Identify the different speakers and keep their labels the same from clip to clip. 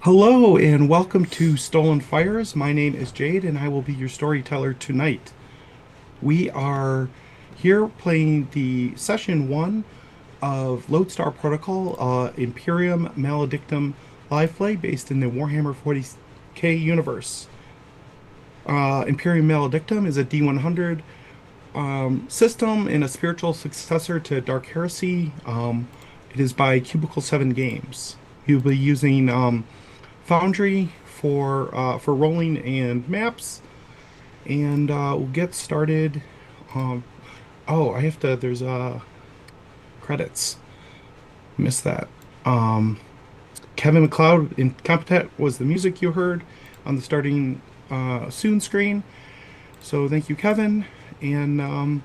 Speaker 1: Hello and welcome to Stolen Fires. My name is Jade and I will be your storyteller tonight. We are here playing the session one of Lodestar Protocol, Imperium Maledictum live play based in the Warhammer 40k universe. Imperium Maledictum is a D100 system and a spiritual successor to Dark Heresy. It is by Cubicle 7 Games. You'll be using Foundry for rolling and maps, and we'll get started. Um, oh, I have to. There's credits. Missed that. Um, Kevin McLeod in Competent was the music you heard on the starting soon screen. So thank you, Kevin, and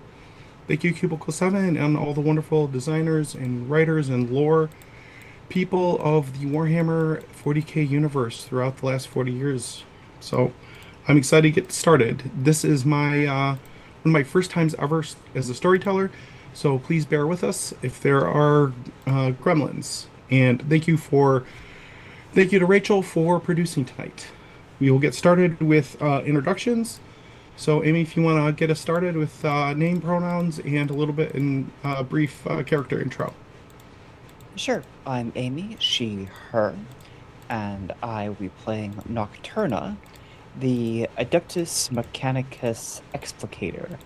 Speaker 1: thank you, Cubicle 7, and all the wonderful designers and writers and lore people of the Warhammer 40k universe throughout the last 40 years. So I'm excited to get started. This is my one of my first times ever as a storyteller, so please bear with us if there are gremlins. And thank you to Rachel for producing tonight. We will get started with introductions. So Amy, if you want to get us started with name, pronouns, and a little bit in brief character intro.
Speaker 2: Sure, I'm Amy, she, her, and I will be playing Nocturna, the Adeptus Mechanicus Explicator.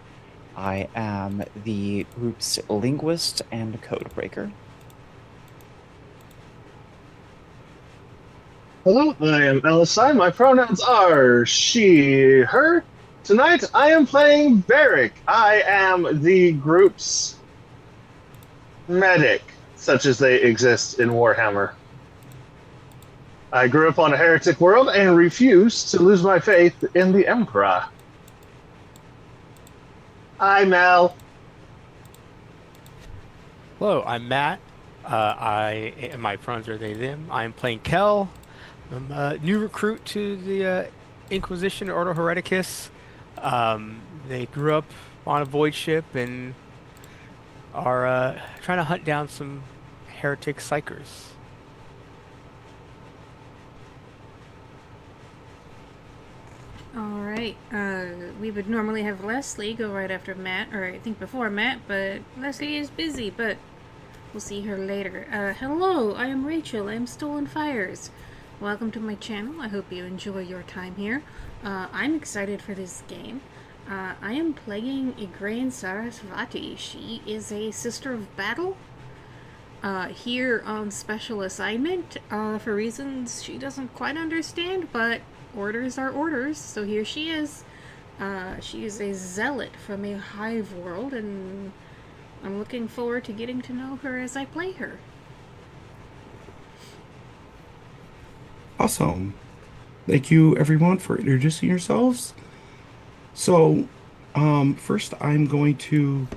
Speaker 2: I am the group's linguist and codebreaker.
Speaker 3: Hello, I am Elisai. My pronouns are she, her. Tonight I am playing Varric. I am the group's medic, such as they exist in Warhammer. I grew up on a heretic world and refuse to lose my faith in the Emperor. Hi, Mel.
Speaker 4: Hello, I'm Matt. My pronouns are they, them. I'm playing Kel. I'm a new recruit to the Inquisition Ordo Hereticus. They grew up on a void ship and are trying to hunt down some heretic psychers.
Speaker 5: All right. We would normally have Leslie go right after Matt, or I think before Matt, but Leslie is busy, but we'll see her later. Hello, I am Rachel. I am Stolen Fires. Welcome to my channel. I hope you enjoy your time here. I'm excited for this game. I am playing Igraine Sarasvati. She is a Sister of Battle. Here on special assignment for reasons she doesn't quite understand, but orders are orders, so here she is. She is a zealot from a hive world, and I'm looking forward to getting to know her as I play her.
Speaker 1: Awesome. Thank you, everyone, for introducing yourselves. So, first, I'm going to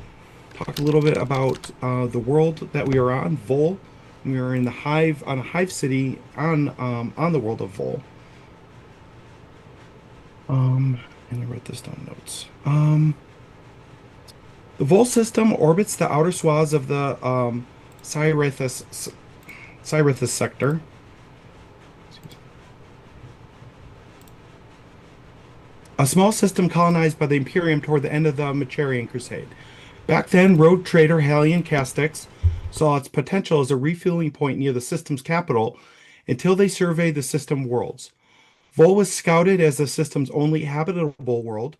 Speaker 1: talk a little bit about the world that we are on, Vol. We are in the Hive on a Hive city on the world of Vol. And I wrote this down in notes. The Vol system orbits the outer swaths of the Cyrithus sector. A small system colonized by the Imperium toward the end of the Macharian Crusade. Back then, road trader Halion Castix saw its potential as a refueling point near the system's capital until they surveyed the system worlds. Vol was scouted as the system's only habitable world.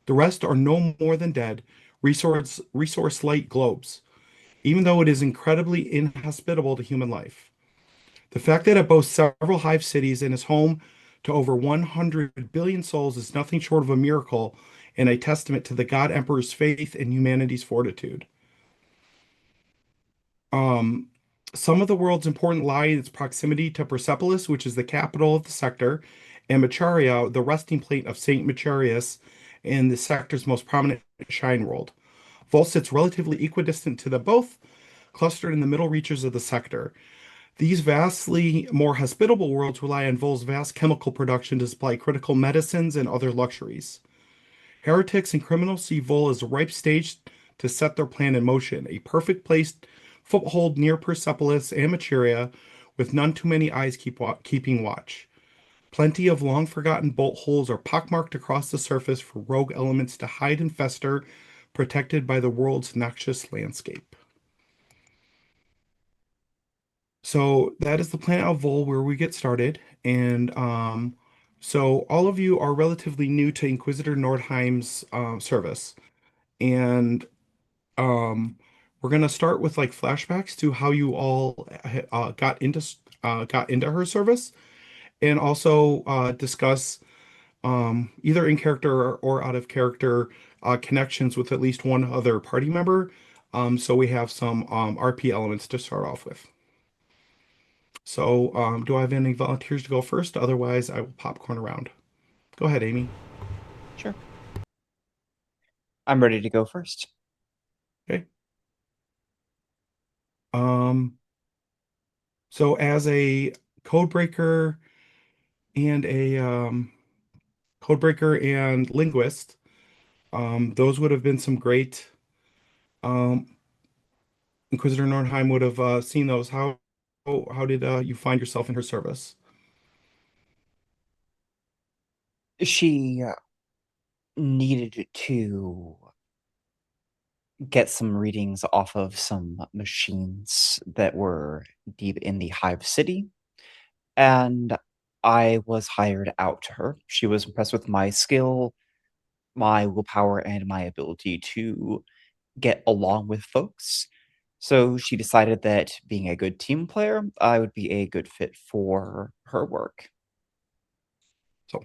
Speaker 1: The rest are no more than dead, resource light globes, even though it is incredibly inhospitable to human life. The fact that it boasts several hive cities and is home to over 100 billion souls is nothing short of a miracle and a testament to the God Emperor's faith and humanity's fortitude. Um, some of the world's important lie in its proximity to Persepolis, which is the capital of the sector, and Macharia, the resting place of Saint Macharius, and the sector's most prominent shrine world. Vol sits relatively equidistant to them both, clustered in the middle reaches of the sector. These vastly more hospitable worlds rely on Vol's vast chemical production to supply critical medicines and other luxuries. Heretics and criminals see Vol as a ripe stage to set their plan in motion, a perfect place foothold near Persepolis and Materia, with none too many eyes keeping watch. Plenty of long-forgotten bolt holes are pockmarked across the surface for rogue elements to hide and fester, protected by the world's noxious landscape. So that is the planet of Vol where we get started. And so all of you are relatively new to Inquisitor Nordheim's service. And um, we're gonna start with like flashbacks to how you all got into her service, and also discuss either in character or out of character connections with at least one other party member. So we have some RP elements to start off with. So, do I have any volunteers to go first? Otherwise, I will popcorn around. Go ahead, Amy.
Speaker 2: Sure. I'm ready to go first.
Speaker 1: Okay. Um, so as a code breaker and a code breaker and linguist, those would have been some great. Um, Inquisitor Nordheim would have seen those. How did you find yourself in her service?
Speaker 2: She needed to get some readings off of some machines that were deep in the Hive City, and I was hired out to her. She was impressed with my skill, my willpower, and my ability to get along with folks. So she decided that being a good team player, I would be a good fit for her work.
Speaker 1: So,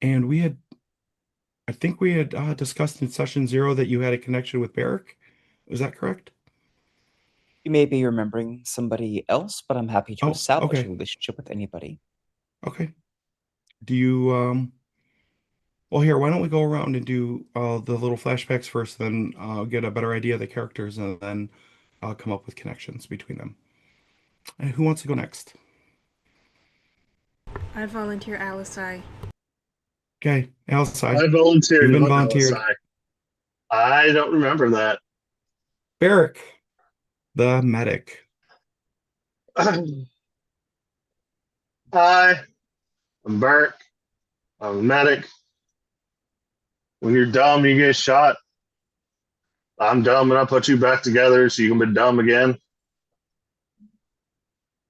Speaker 1: and I think we had discussed in session 0 that you had a connection with Barrick. Is that correct?
Speaker 2: You may be remembering somebody else, but I'm happy to
Speaker 1: Oh,
Speaker 2: establish a
Speaker 1: okay.
Speaker 2: relationship with anybody.
Speaker 1: Okay. Do you well, here, why don't we go around and do the little flashbacks first, then get a better idea of the characters, and then come up with connections between them. And who wants to go next?
Speaker 5: I volunteer Alisai.
Speaker 1: Okay, Alcide,
Speaker 3: I
Speaker 1: you've
Speaker 3: volunteered
Speaker 1: been
Speaker 3: what
Speaker 1: volunteered.
Speaker 3: LSI? I don't remember that.
Speaker 1: Barrick, the medic.
Speaker 3: Hi, I'm Bert. I'm a medic. When you're dumb, you get shot. I'm dumb and I put you back together so you can be dumb again.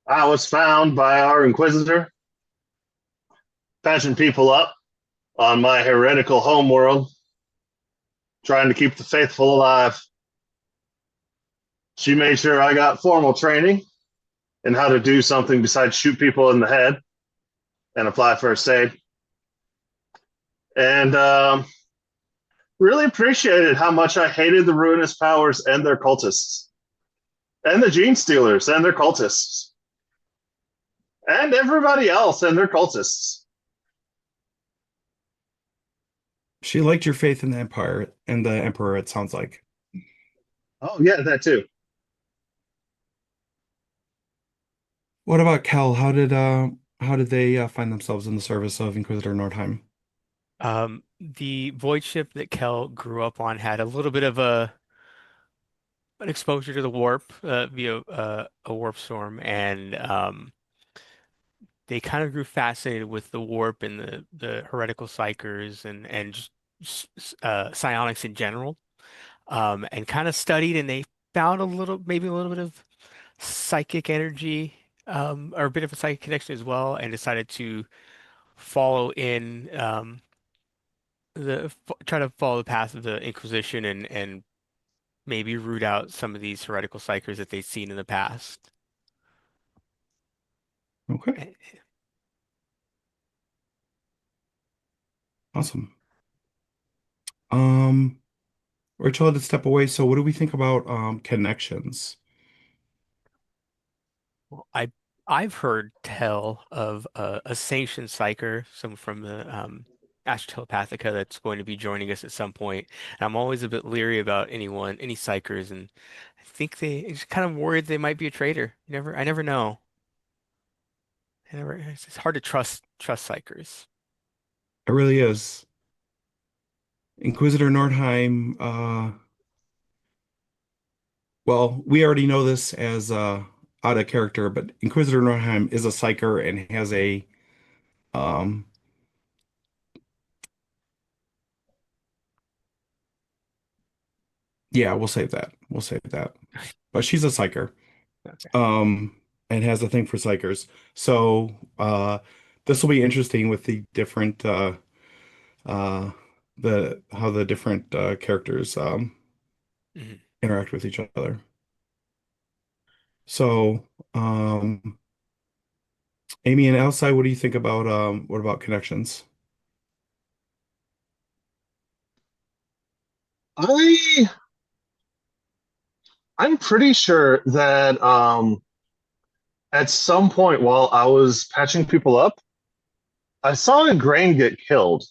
Speaker 3: I was found by our Inquisitor, patching people up on my heretical homeworld, trying to keep the faithful alive. She made sure I got formal training in how to do something besides shoot people in the head and apply first aid. And really appreciated how much I hated the Ruinous Powers and their cultists, and the Gene Stealers and their cultists, and everybody else and their cultists.
Speaker 1: She liked your faith in the Empire and the Emperor, it sounds like.
Speaker 3: Oh, yeah, that too.
Speaker 1: What about Kel? How did they find themselves in the service of Inquisitor Nordheim?
Speaker 4: The void ship that Kel grew up on had a little bit of an exposure to the warp via a warp storm, and they kind of grew fascinated with the warp and the heretical psychers and just psionics in general, and kind of studied, and they found maybe a little bit of psychic energy, or a bit of a psychic connection as well, and decided to follow in try to follow the path of the Inquisition and maybe root out some of these heretical psychers that they've seen in the past.
Speaker 1: Okay,
Speaker 4: Eh,
Speaker 1: awesome. Rachel had to step away, so what do we think about connections?
Speaker 4: well, I've heard tell of a sanctioned psyker, some from the Astra Telepathica that's going to be joining us at some point. And I'm always a bit leery about any psychers, and I think I'm just kind of worried they might be a traitor. I never know. It's hard to trust psychers.
Speaker 1: It really is. Inquisitor Nordheim, well, we already know this as out of character, but Inquisitor Nordheim is a psyker and has a um yeah, we'll save that. We'll save that. But she's a psyker.
Speaker 4: Okay.
Speaker 1: And has a thing for psychers. So this will be interesting with the different uh the how the different characters
Speaker 4: Mhm.
Speaker 1: interact with each other. So Amy and outside, what do you think about what about connections?
Speaker 3: I I'm pretty sure that at some point while I was patching people up, I saw a grain get killed.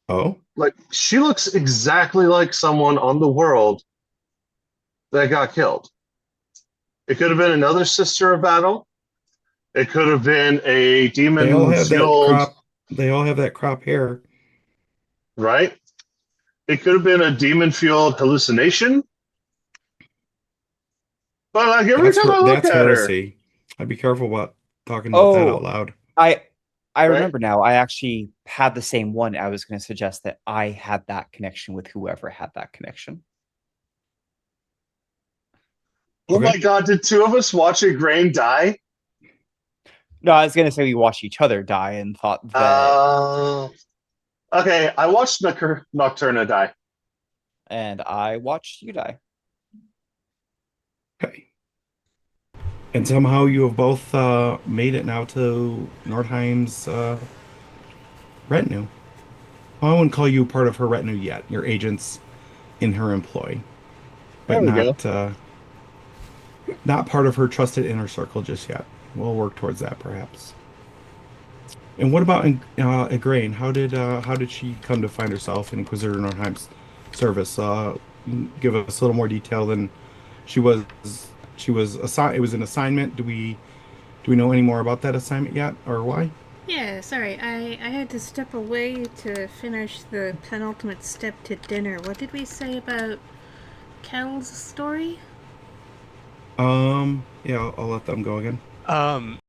Speaker 1: Oh,
Speaker 3: Like she looks exactly like someone on the world that got killed. It could have been another sister of battle. It could have been a
Speaker 1: they all
Speaker 3: demon
Speaker 1: have that
Speaker 3: fueled,
Speaker 1: crop. They all have that crop hair.
Speaker 3: right? It could have been a demon fueled hallucination. But like every time I look
Speaker 1: That's
Speaker 3: at her,
Speaker 1: heresy. I'd be careful about talking about that out
Speaker 2: Oh,
Speaker 1: loud.
Speaker 2: I I
Speaker 3: right?
Speaker 2: remember now. I actually had the same one. I was going to suggest that I had that connection with whoever had that connection.
Speaker 3: Oh my
Speaker 1: Okay.
Speaker 3: god, did two of us watch a grain die?
Speaker 2: No, I was going to say we watched each other die and thought that,
Speaker 3: Uh, okay, I watched Nocturna die.
Speaker 2: and I watched you die.
Speaker 1: Okay. And somehow you have both made it now to Nordheim's retinue. Well, I wouldn't call you part of her retinue yet. You're agents in her employ, but
Speaker 3: There we go.
Speaker 1: not part of her trusted inner circle just yet. We'll work towards that perhaps. And what about Igraine? How did she come to find herself in Inquisitor Nordheim's service? Give us a little more detail than she was. She was assigned. It was an assignment. Do we know any more about that assignment yet, or why?
Speaker 5: Yeah, sorry, I had to step away to finish the penultimate step to dinner. What did we say about Kel's story?
Speaker 1: Yeah, I'll let them go again.
Speaker 4: Um,